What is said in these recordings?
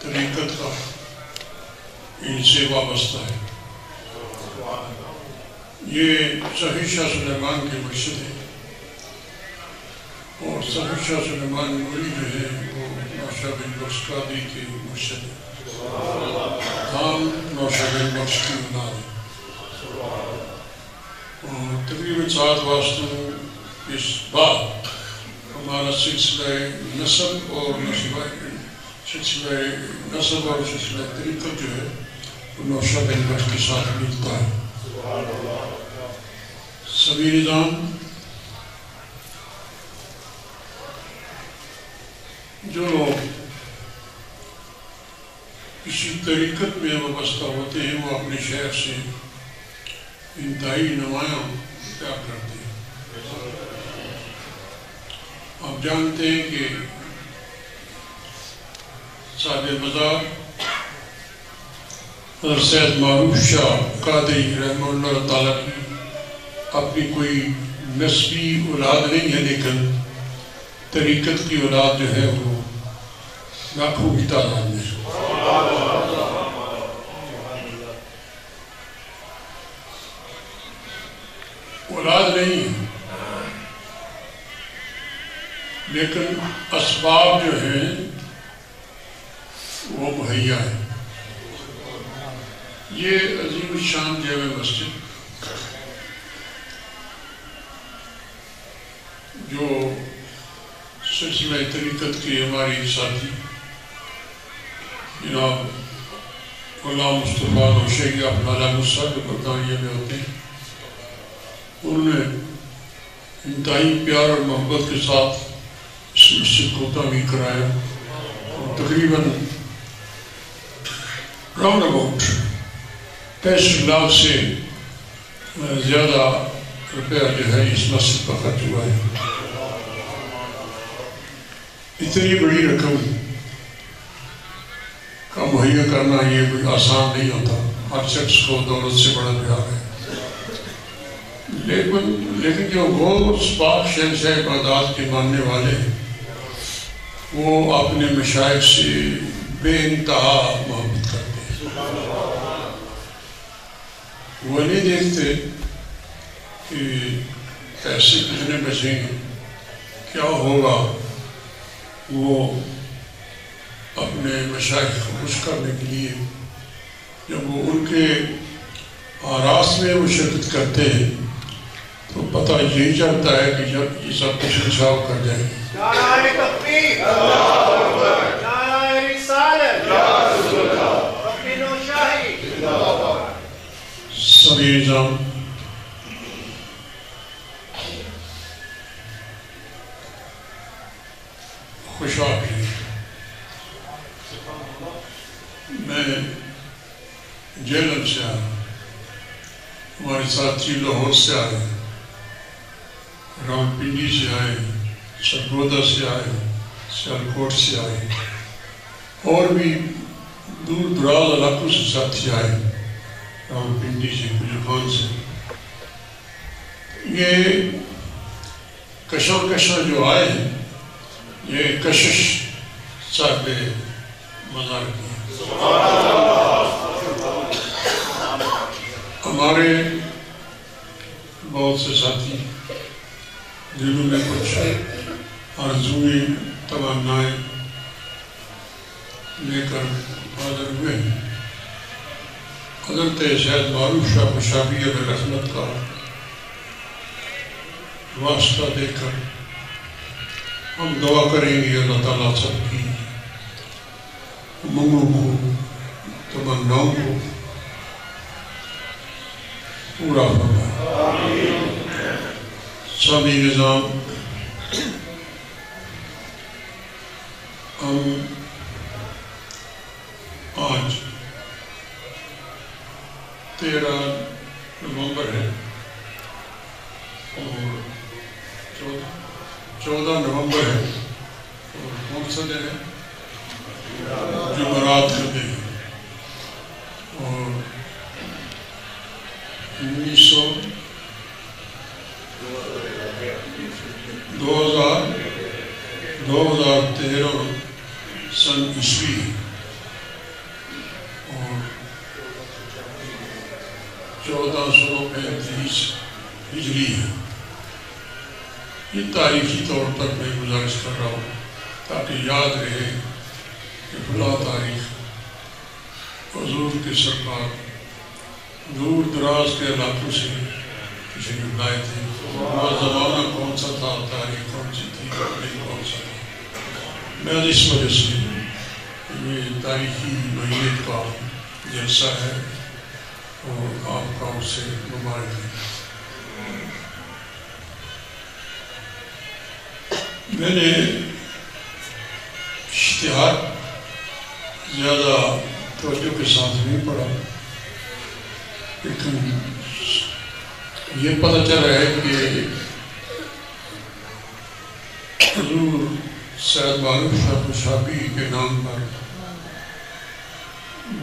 طریقت کا ان سے وابستہ ہے۔ یہ صحیح شاہ سلیمان کی مرشد ہے، اور صحیح شاہ سلیمان نوری جو ہے وہ نوشہ بن بخش قادری کی مرشد ہے، خان نوشہ بن بخش کی اولاد ہے۔ اور تقریباً 7 واسطوں اس بعد ہمارا سلسلہ نسب اور سلسلہ طریقت جو ہے وہ نوشہ بن بخش کے ساتھ ملتا ہے۔ سبھی نظام جو لوگ کسی طریقت میں وابستہ ہوتے ہیں وہ اپنے شیخ سے انتہائی نمایاں پیار کرتے ہیں۔ آپ جانتے ہیں کہ صاحب مزار حضرت سید معروف شاہ قادری رحمہ اللہ تعالیٰ کی اپنی کوئی نسبی اولاد نہیں ہے، لیکن طریقت کی اولاد جو ہے وہ لاکھوں کی تعداد میں ہے۔ اولاد نہیں ہے لیکن اسباب جو ہیں وہ مہیا ہے۔ یہ عظیم الشان جامع مسجد جو سلسلہ طریقت کی ہماری ساتھی جناب غلام مصطفیٰ نوشیری اپنا مصعب برطانیہ میں ہوتے ہیں، انہوں نے انتہائی پیار اور محبت کے ساتھ اس مسجد کو تعمیر کرایا، اور تقریباً راؤنڈ اباؤٹ 65 لاکھ سے زیادہ روپیہ جو ہے اس مسجد پر خرچ ہوا ہے۔ اتنی بڑی رقم کا مہیا کرنا یہ کوئی آسان نہیں ہوتا، ہر شخص کو دولت سے بڑا پیار ہے، لیکن جو غوث پاک شہنشاہ بغداد کے ماننے والے ہیں وہ اپنے مشائخ سے بے انتہا محبت کرتے ہیں۔ وہ نہیں دیکھتے کہ پیسے کتنے بچیں گے، کیا ہوگا، وہ اپنے مشائخ کو خوش کرنے کے لیے جب وہ ان کے آراس میں وہ شرکت کرتے ہیں تو پتہ یہی چلتا ہے کہ جب یہ سب کچھ انصاف کر جائے گی۔ نعرہ تکبیر، اللہ اکبر، نعرہ رسالت، یا رسول اللہ، رب نوشاہی، اللہ اکبر۔ سبھی نظام خوش آمدید۔ میں جیلم سے آیا، ہمارے ساتھی لاہور سے آئے، راول پنڈی سے آئے، سرگودا سے آئے، سیالکوٹ سے آئے، اور بھی دور دراز علاقوں سے ساتھی آئے، راول پنڈی سے، گجران سے۔ یہ کشور جو آئے ہیں یہ کشش صاحب مزار کی ہے۔ ہمارے بہت سے ساتھی دلوں میں کچھ آرزویں تمنائیں لے کر حاضر ہوئے ہیں۔ حضرت سید معروف شاہ مشابیہ میں رحمت کا واسطہ دے کر ہم دعا کریں گے اللہ تعالیٰ سب کی منگوں کو، تمناؤں کو پورا فرمائے۔ سبھی نظام ہم آج 13 نومبر ہے اور 14 نومبر ہے، اور کون سا دن ہے؟ جمعرات کا دن ہے، اور 2013 سن عیسوی 1435 ہجری ہے۔ یہ تاریخی طور پر میں گزارش کر رہا ہوں تاکہ یاد رہے کہ فلاں تاریخ حضور کے سرکار دور دراز کے علاقوں سے تشریف لائے تھے۔ وہ زمانہ کون سا تھا، تاریخ کون سی تھی، کون سا تھا۔ میں اس وجہ سے یہ تاریخی نوعیت کا جلسہ ہے اور آپ کا اس سے مبارک ہے۔ میں نے اشتہار زیادہ توجہ کے ساتھ نہیں پڑھا، لیکن یہ پتہ چل رہا ہے کہ حضور سید معروف شاہ خوشابی کے نام پر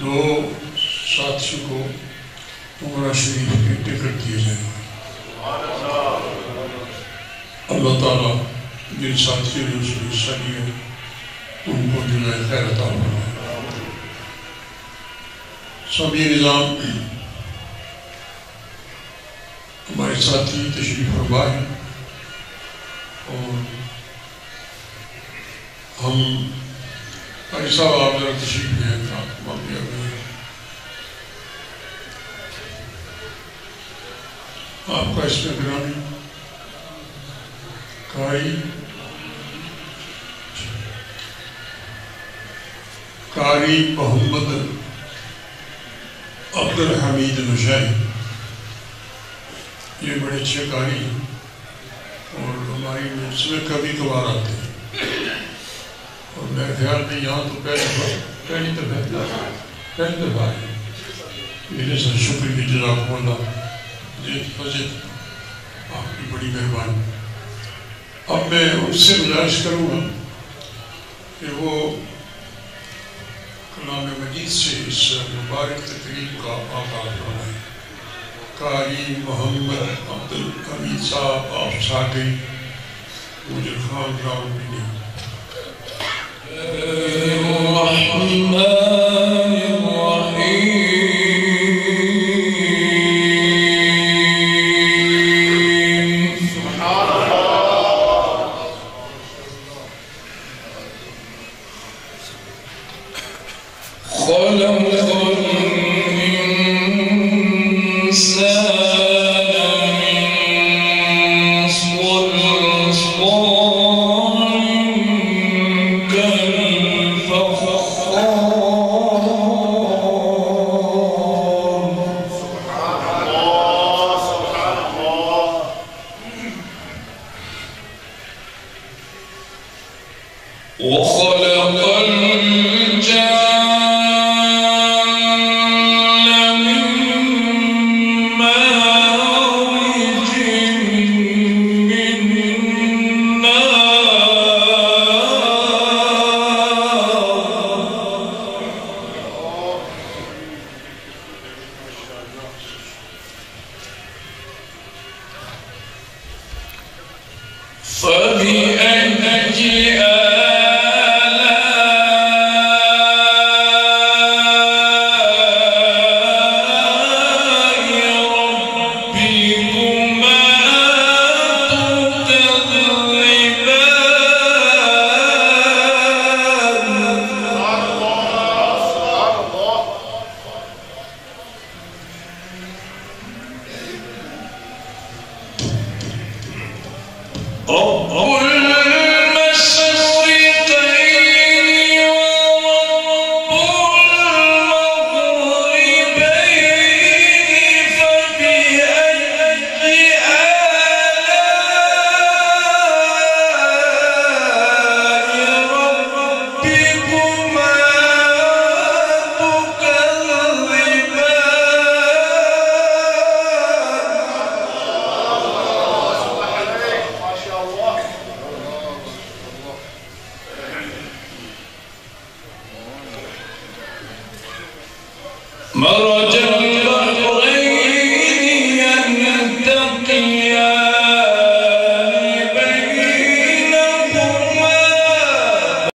2 ساتھیوں کو عمرہ شریف کے ٹکٹ دیے جائیں گے۔ اللہ تعالیٰ جن ساتھیوں نے اس میں حصہ لیا ان کو جزائے خیر عطا فرمائے۔ سبھی نظام ہمارے ساتھی تشریف فرمائے اور ہم بھائی صاحب آپ ذرا تشریف لیں آپ کا اس میں گرامی قاری محمد عبدالحمید نشائی، یہ بڑے اچھے قاری ہیں اور ہماری مجلس میں کبھی کبھار آتے ہیں اور میرے خیال میں یہاں تو پہلی دفعہ آئے۔ میرے سے شکریہ، جزاکم اللہ، فضل آپ کی بڑی مہربانی۔ اب میں ان سے گزارش کروں گا کہ وہ کلام مجید سے اس مبارک تقریب کا آغاز فرمائیں۔ قاری محمد عبدالحمید صاحب آپ ساکھیں مجھے خان راولپنڈی۔ الرحمن الرحیم مرجع